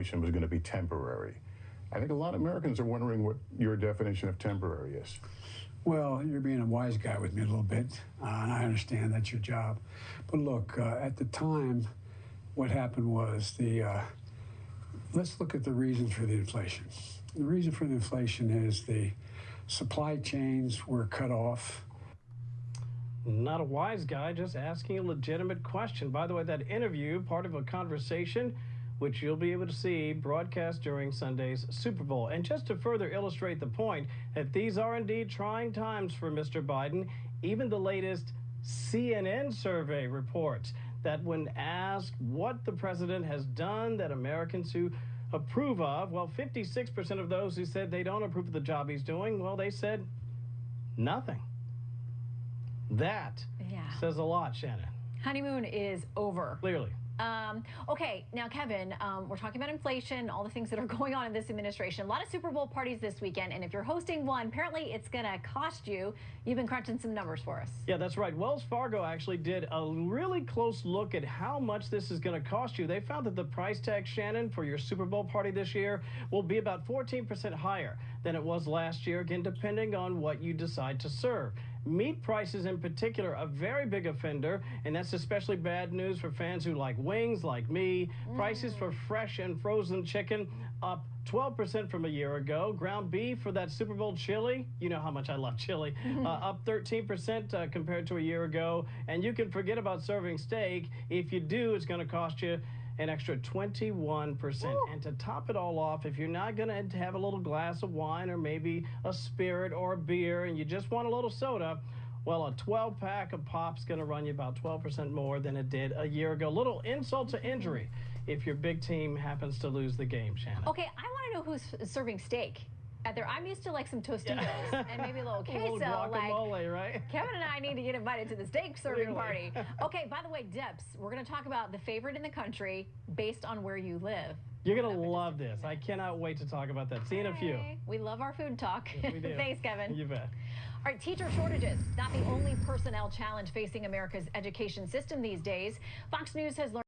was going to be temporary. I think a lot of Americans are wondering what your definition of temporary is. Well, you're being a wise guy with me a little bit, and I understand that's your job. But look, at the time, what happened was let's look at the reasons for the inflation. The reason for the inflation is the supply chains were cut off. Not a wise guy, just asking a legitimate question. By the way, that interview, part of a conversation which you'll be able to see broadcast during Sunday's Super Bowl. And just to further illustrate the point that these are indeed trying times for Mr. Biden, even the latest CNN survey reports that when asked what the president has done that Americans who approve of, well, 56% of those who said they don't approve of the job he's doing, well, they said nothing. That says a lot, Shannon. Honeymoon is over. Clearly. Okay, now, Kevin, we're talking about inflation, all the things that are going on in this administration. A lot of Super Bowl parties this weekend, and if you're hosting one, apparently it's going to cost you. You've been crunching some numbers for us. Yeah, that's right. Wells Fargo actually did a really close look at how much this is going to cost you. They found that the price tag, Shannon, for your Super Bowl party this year will be about 14% higher than it was last year, again, depending on what you decide to serve. Meat prices in particular, a very big offender, and that's especially bad news for fans who like wings, like me. Prices for fresh and frozen chicken up 12% from a year ago. Ground beef for that Super Bowl chili, you know how much I love chili, up 13% compared to a year ago. And you can forget about serving steak. If you do, it's going to cost you an extra 21%. Ooh. And to top it all off, if you're not going to have a little glass of wine or maybe a spirit or a beer and you just want a little soda, well, a 12-pack of pop's going to run you about 12% more than it did a year ago. Little insult to injury if your big team happens to lose the game, Shannon. Okay, I want to know who's serving steak out there. I'm used to like some Tostitos and maybe a little queso. Guacamole, right? Kevin and I need to get invited to the steak serving party. Okay, by the way, Debs, we're going to talk about the favorite in the country based on where you live. You're going to love this. I cannot wait to talk about that. See you in a few. We love our food talk. Yes, we do. Thanks, Kevin. You bet. All right, teacher shortages, not the only personnel challenge facing America's education system these days. Fox News has learned